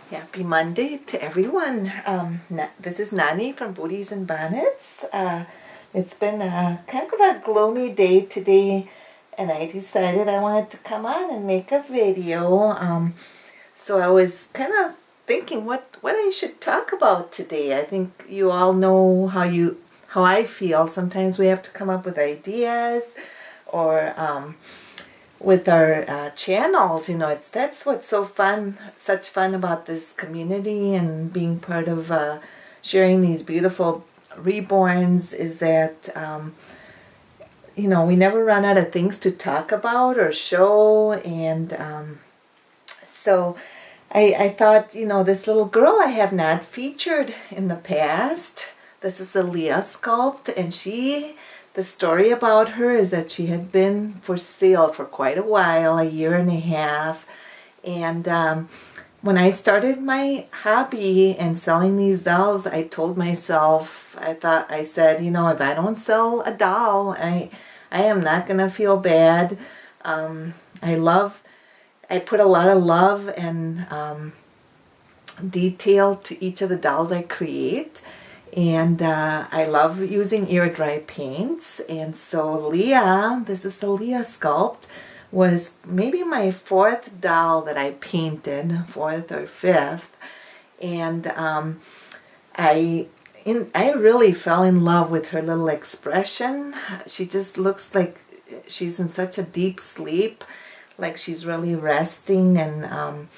Happy Monday to everyone. This is Nani from Booties and Bonnets. It's been kind of a gloomy day today, and I decided I wanted to come on and make a video. So I was kind of thinking what I should talk about today. I think you all know how I feel. Sometimes we have to come up with ideas, or with our channels, that's what's so fun, such fun about this community and being part of sharing these beautiful reborns is that we never run out of things to talk about or show. And so I thought, this little girl I have not featured in the past. This is a Leah Sculpt, and the story about her is that she had been for sale for quite a while, a year and a half. And when I started my hobby and selling these dolls, I told myself, I said, if I don't sell a doll, I am not going to feel bad. I put a lot of love and detail to each of the dolls I create. And I love using air dry paints. And so Leah, this is the Leah Sculpt, was maybe my fourth doll that I painted, fourth or fifth. And I really fell in love with her little expression. She just looks like she's in such a deep sleep, like she's really resting, and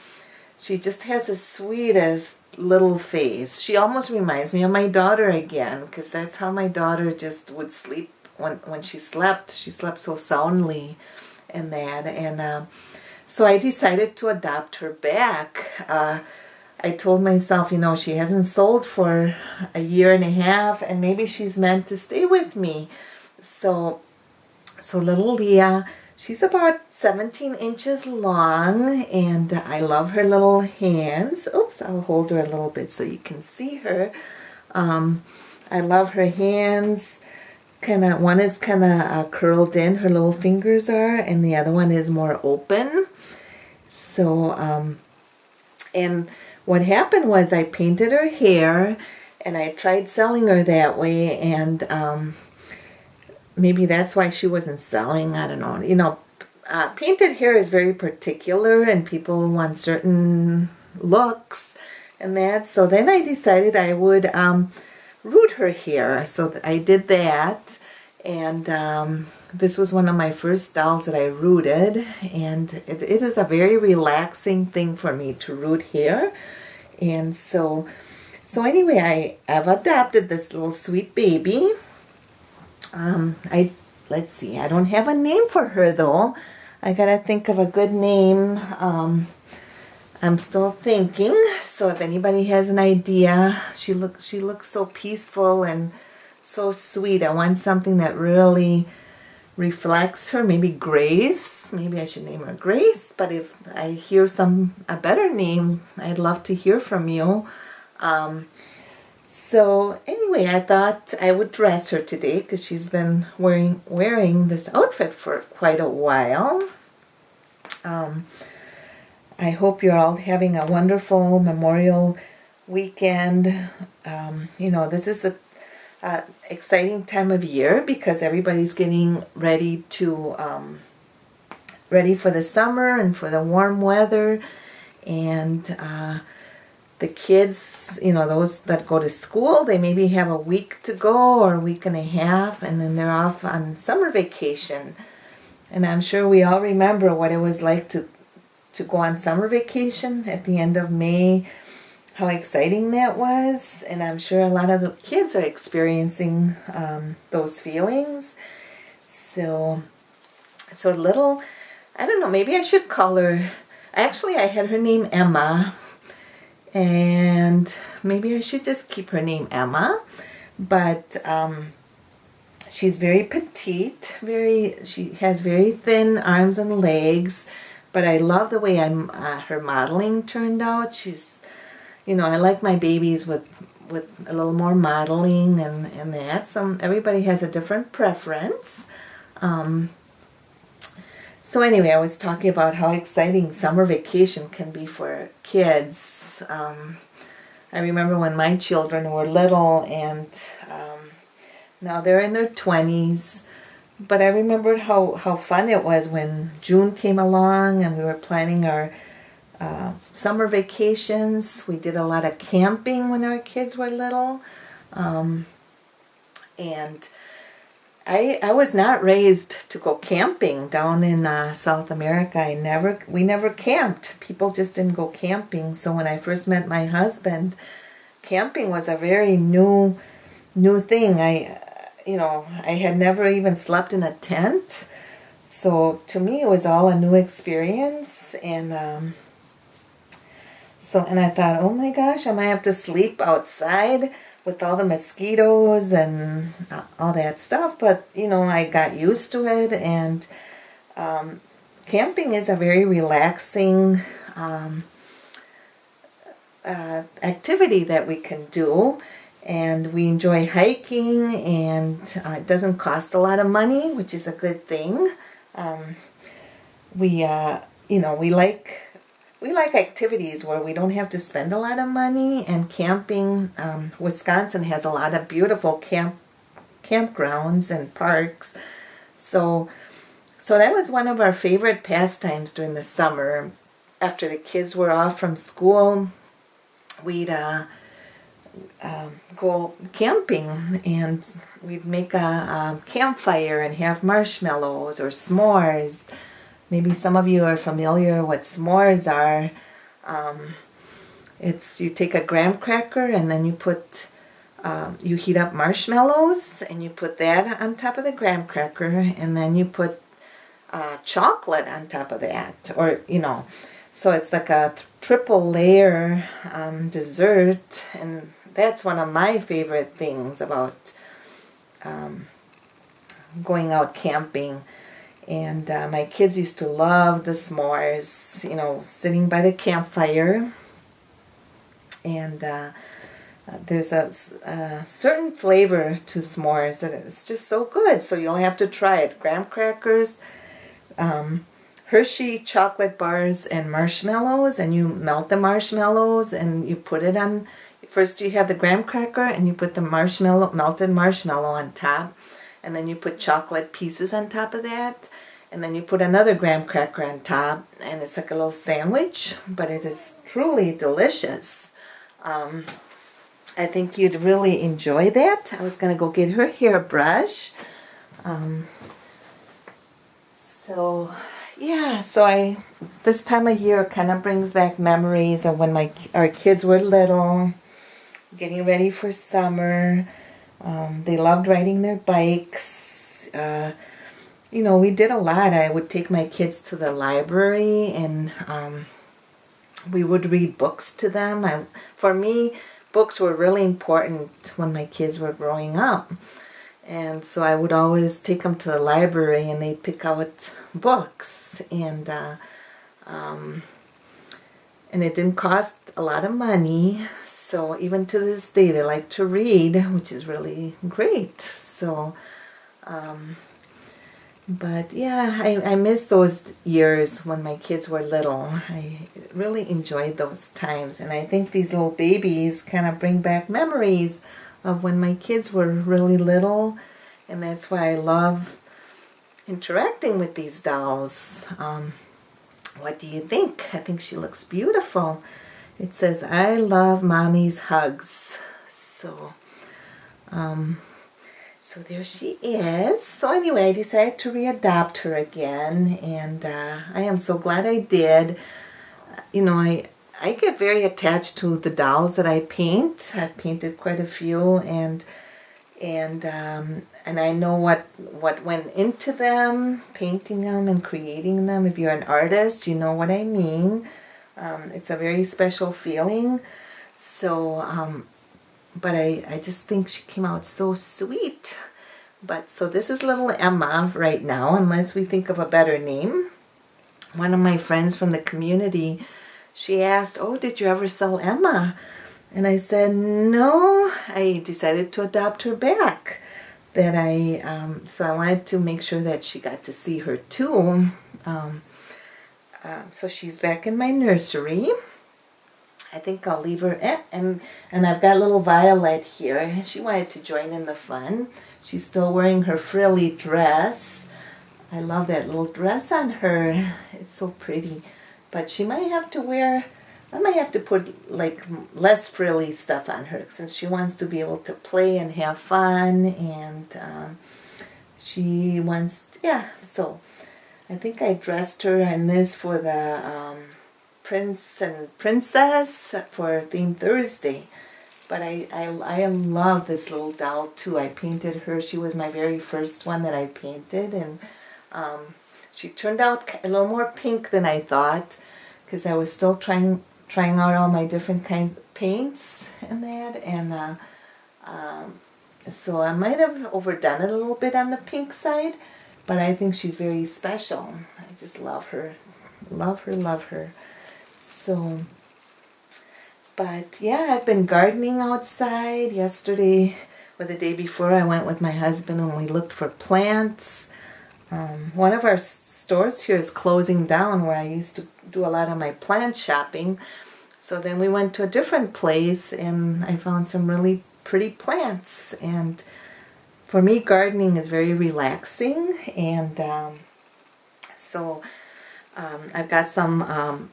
she just has the sweetest little face. She almost reminds me of my daughter again, because that's how my daughter just would sleep when she slept. She slept so soundly and that. And so I decided to adopt her back. I told myself, she hasn't sold for a year and a half, and maybe she's meant to stay with me. So little Leah, she's about 17 inches long, and I love her little hands. Oops, I'll hold her a little bit so you can see her. I love her hands. One is kind of curled in, her little fingers are, and the other one is more open. So, and what happened was I painted her hair, and I tried selling her that way, and maybe that's why she wasn't selling. I don't know. Painted hair is very particular, and people want certain looks and that. So then I decided I would root her hair. So I did that, and this was one of my first dolls that I rooted, and it is a very relaxing thing for me to root hair. And so anyway, I've adopted this little sweet baby. Let's see, I don't have a name for her though. I gotta think of a good name. I'm still thinking, so if anybody has an idea, she looks so peaceful and so sweet. I want something that really reflects her. Maybe Grace. Maybe I should name her Grace, but if I hear a better name, I'd love to hear from you. So anyway, I thought I would dress her today because she's been wearing this outfit for quite a while. I hope you're all having a wonderful Memorial weekend. This is a exciting time of year because everybody's getting ready for the summer and for the warm weather, and the kids, those that go to school, they maybe have a week to go or a week and a half, and then they're off on summer vacation. And I'm sure we all remember what it was like to go on summer vacation at the end of May, how exciting that was. And I'm sure a lot of the kids are experiencing those feelings. So little, I don't know, maybe I should call her, actually I had her name Emma, and maybe I should just keep her name Emma. But she's very petite, she has very thin arms and legs, but I love the way her modeling turned out. She's, I like my babies with a little more modeling and that. Everybody has a different preference. So anyway, I was talking about how exciting summer vacation can be for kids. I remember when my children were little, and now they're in their 20s. But I remembered how fun it was when June came along and we were planning our summer vacations. We did a lot of camping when our kids were little. And I was not raised to go camping down in South America. We never camped. People just didn't go camping. So when I first met my husband, camping was a very new thing. I had never even slept in a tent. So to me, it was all a new experience. And and I thought, oh my gosh, I might have to sleep outside with all the mosquitoes and all that stuff. But, I got used to it. And camping is a very relaxing activity that we can do. And we enjoy hiking, and it doesn't cost a lot of money, which is a good thing. We like activities where we don't have to spend a lot of money. And camping, Wisconsin has a lot of beautiful campgrounds and parks. So that was one of our favorite pastimes during the summer. After the kids were off from school, we'd go camping, and we'd make a campfire and have marshmallows or s'mores. Maybe some of you are familiar what s'mores are. You take a graham cracker, and then you heat up marshmallows, and you put that on top of the graham cracker, and then you put chocolate on top of that, so it's like a triple layer dessert. And that's one of my favorite things about going out camping. And my kids used to love the s'mores, sitting by the campfire. And there's a certain flavor to s'mores that it's just so good. So you'll have to try it. Graham crackers, Hershey chocolate bars, and marshmallows. And you melt the marshmallows and you put it on. First you have the graham cracker, and you put the melted marshmallow on top. And then you put chocolate pieces on top of that. And then you put another graham cracker on top. And it's like a little sandwich. But it is truly delicious. I think you'd really enjoy that. I was going to go get her hairbrush. This time of year kind of brings back memories of when our kids were little, getting ready for summer. They loved riding their bikes. We did a lot. I would take my kids to the library, and we would read books to them. For me, books were really important when my kids were growing up. And so I would always take them to the library, and they'd pick out books. And it didn't cost a lot of money. So even to this day, they like to read, which is really great. So, but yeah, I miss those years when my kids were little. I really enjoyed those times. And I think these little babies kind of bring back memories of when my kids were really little. And that's why I love interacting with these dolls. What do you think? I think she looks beautiful. It says, I love mommy's hugs. So there she is. So anyway, I decided to readopt her again. And I am so glad I did. I get very attached to the dolls that I paint. I've painted quite a few, and I know what went into them, painting them and creating them. If you're an artist, you know what I mean. It's a very special feeling. So, but I just think she came out so sweet. So this is little Emma right now, unless we think of a better name. One of my friends from the community, she asked, oh, did you ever sell Emma? And I said, no, I decided to adopt her back. So I wanted to make sure that she got to see her too. So she's back in my nursery. I think I'll leave her at, and I've got little Violet here. She wanted to join in the fun. She's still wearing her frilly dress. I love that little dress on her. It's so pretty. But she might have to wear, I might have to put like less frilly stuff on her since she wants to be able to play and have fun, and she wants, yeah, so I think I dressed her in this for the Prince and Princess for Theme Thursday. But I love this little doll too. I painted her. She was my very first one that I painted, and she turned out a little more pink than I thought because I was still trying out all my different kinds of paints and that, and so I might have overdone it a little bit on the pink side, but I think she's very special. I just love her. Love her, love her. So, but yeah, I've been gardening outside. Yesterday or the day before, I went with my husband and we looked for plants. One of our stores here is closing down where I used to do a lot of my plant shopping. So then we went to a different place and I found some really pretty plants. And for me, gardening is very relaxing. And so I've got some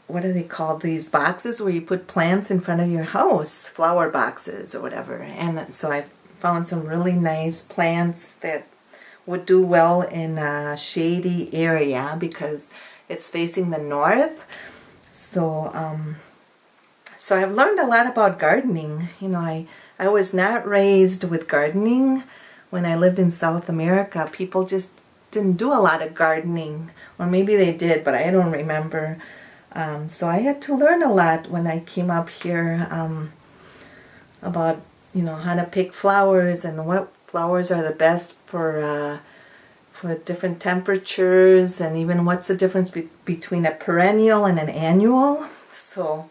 what are they called? These boxes where you put plants in front of your house, flower boxes or whatever. And so I found some really nice plants that would do well in a shady area because it's facing the north. So so I've learned a lot about gardening. You know, I was not raised with gardening. When I lived in South America, people just didn't do a lot of gardening, or maybe they did, but I don't remember. So I had to learn a lot when I came up here about, you know, how to pick flowers and what flowers are the best for different temperatures, and even what's the difference between a perennial and an annual. So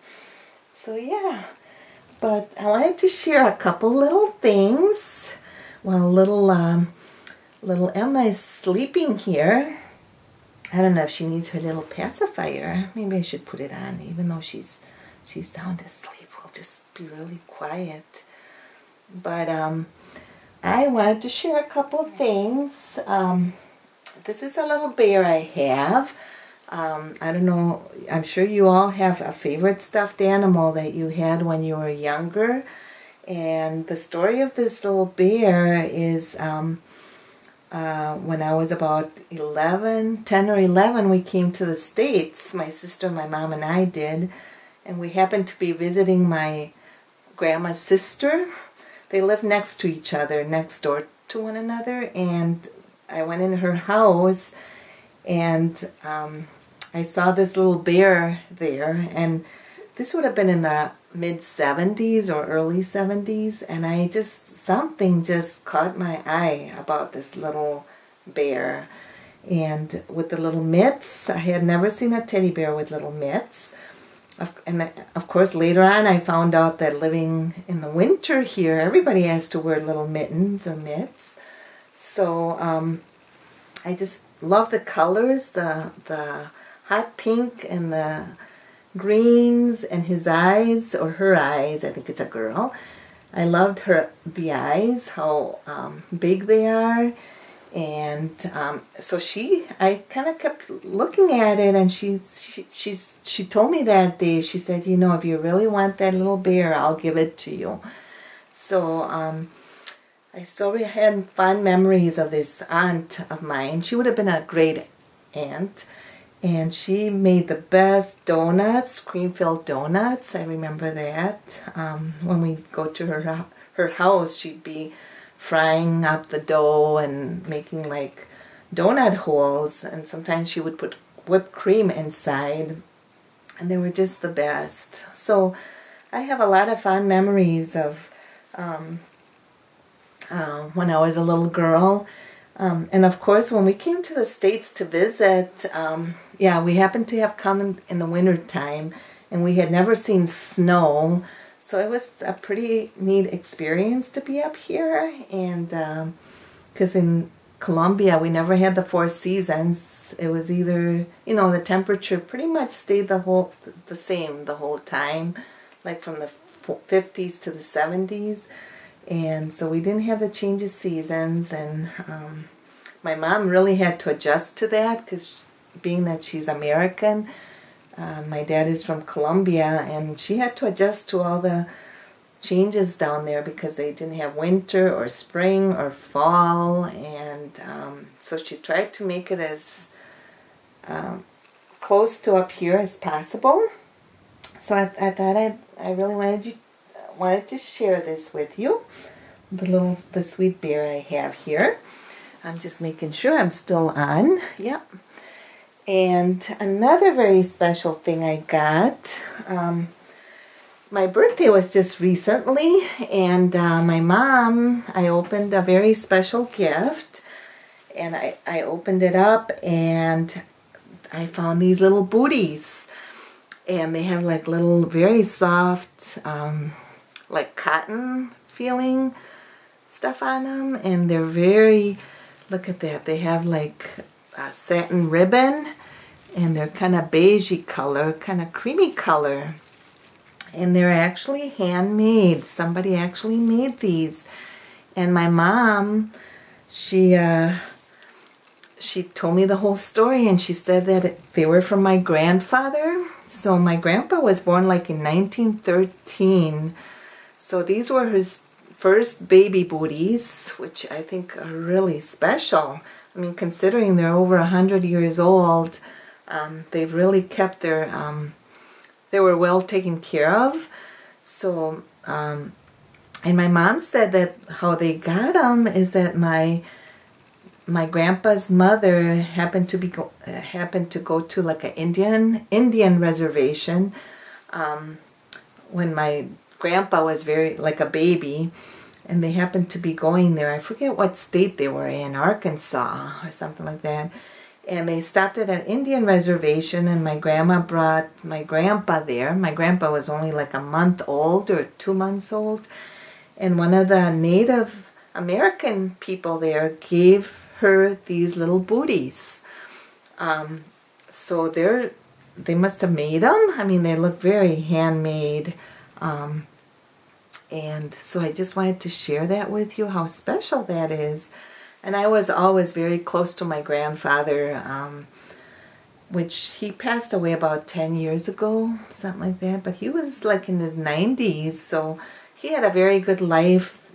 yeah. But I wanted to share a couple little things. Well, little Emma is sleeping here. I don't know if she needs her little pacifier. Maybe I should put it on, even though she's sound asleep. We'll just be really quiet. But I wanted to share a couple of things. This is a little bear I have. I don't know, I'm sure you all have a favorite stuffed animal that you had when you were younger. And the story of this little bear is when I was about 10 or 11, we came to the States. My sister, my mom, and I did. And we happened to be visiting my grandma's sister. They lived next to each other, next door to one another. And I went in her house, and I saw this little bear there. And this would have been in the mid-70s or early 70s, and something just caught my eye about this little bear. And with the little mitts, I had never seen a teddy bear with little mitts. And of course, later on, I found out that living in the winter here, everybody has to wear little mittens or mitts. So I just love the colors, the hot pink and the greens, and his eyes, or her eyes, I think it's a girl. I loved the eyes, how big they are. And so I kind of kept looking at it, and she told me that day, she said, you know, if you really want that little bear, I'll give it to you. So I still had fond memories of this aunt of mine. She would have been a great aunt. And she made the best donuts, cream-filled donuts. I remember that. When we go to her house, she'd be frying up the dough and making like donut holes. And sometimes she would put whipped cream inside. And they were just the best. So I have a lot of fond memories of when I was a little girl. And of course, when we came to the States to visit, we happened to have come in the winter time, and we had never seen snow. So it was a pretty neat experience to be up here. And because in Colombia, we never had the 4 seasons. It was either, the temperature pretty much stayed the same the whole time, like from the 50s to the 70s. And so we didn't have the change of seasons, and my mom really had to adjust to that because being that she's American, my dad is from Colombia, and she had to adjust to all the changes down there because they didn't have winter or spring or fall, and so she tried to make it as close to up here as possible. So I thought I really wanted to share this with you, the sweet bear I have here. I'm just making sure I'm still on. Yep. And another very special thing I got, my birthday was just recently, and my mom, I opened a very special gift, and I opened it up, and I found these little booties, and they have like little, very soft, like cotton feeling stuff on them, and they're very, look at that, they have like a satin ribbon, and they're kind of beigey color, kind of creamy color. And they're actually handmade. Somebody actually made these. And my mom, she told me the whole story, and she said that they were from my grandfather. So my grandpa was born like in 1913. So these were his first baby booties, which I think are really special. I mean, considering they're over 100 years old, they've really kept their... they were well taken care of. So, and my mom said that how they got them is that my grandpa's mother happened to go to like an Indian reservation when my grandpa was like a baby, and they happened to be going there. I forget what state they were in, Arkansas or something like that. And they stopped at an Indian reservation, and my grandma brought my grandpa there. My grandpa was only like a month old or 2 months old. And one of the Native American people there gave her these little booties. So they must have made them. I mean, they look very handmade. And so I just wanted to share that with you, how special that is. And I was always very close to my grandfather, which he passed away about 10 years ago, something like that. But he was like in his 90s, so he had a very good life.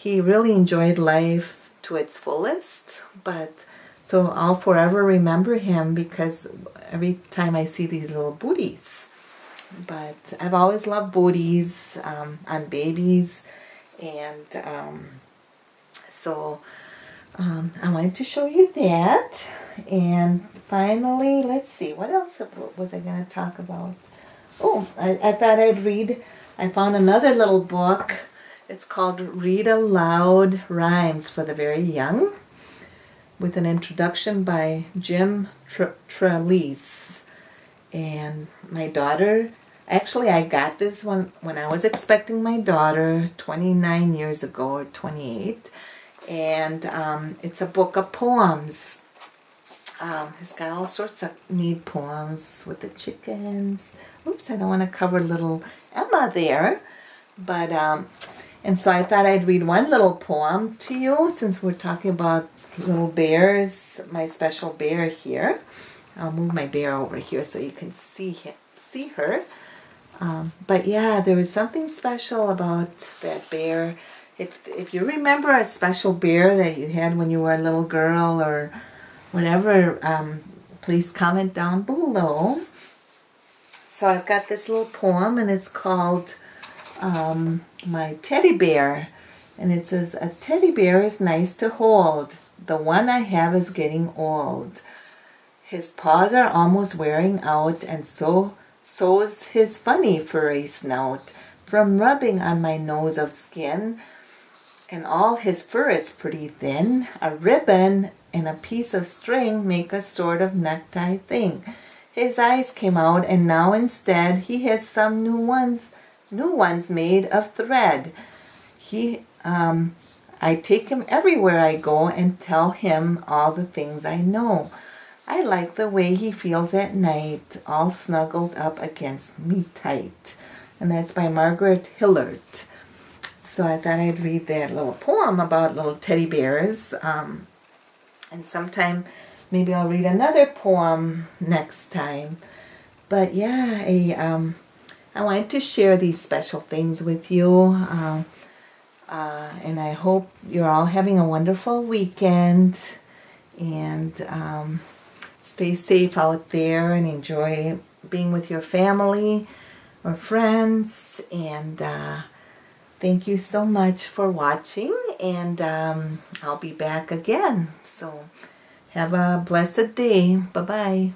He really enjoyed life to its fullest. But so I'll forever remember him because every time I see these little booties. But I've always loved booties on babies, and so I wanted to show you that. And finally, let's see, what else was I going to talk about? Oh, I thought I found another little book. It's called Read Aloud Rhymes for the Very Young, with an introduction by Jim Trelease. And my daughter, actually I got this one when I was expecting my daughter 29 years ago, or 28. And it's a book of poems. It's got all sorts of neat poems with the chickens. Oops, I don't want to cover little Emma there. But, and so I thought I'd read one little poem to you since we're talking about little bears, my special bear here. I'll move my bear over here so you can see her. But yeah, there was something special about that bear. If you remember a special bear that you had when you were a little girl or whatever, please comment down below. So I've got this little poem, and it's called My Teddy Bear. And it says, a teddy bear is nice to hold. The one I have is getting old. His paws are almost wearing out, and so's his funny furry snout from rubbing on my nose of skin. And all his fur is pretty thin. A ribbon and a piece of string make a sort of necktie thing. His eyes came out, and now instead he has some new ones made of thread. I take him everywhere I go and tell him all the things I know. I like the way he feels at night, all snuggled up against me tight. And that's by Margaret Hillard. So I thought I'd read that little poem about little teddy bears. And sometime maybe I'll read another poem next time. But yeah, I wanted to share these special things with you. And I hope you're all having a wonderful weekend. And stay safe out there and enjoy being with your family or friends. And thank you so much for watching. And I'll be back again. So have a blessed day. Bye-bye.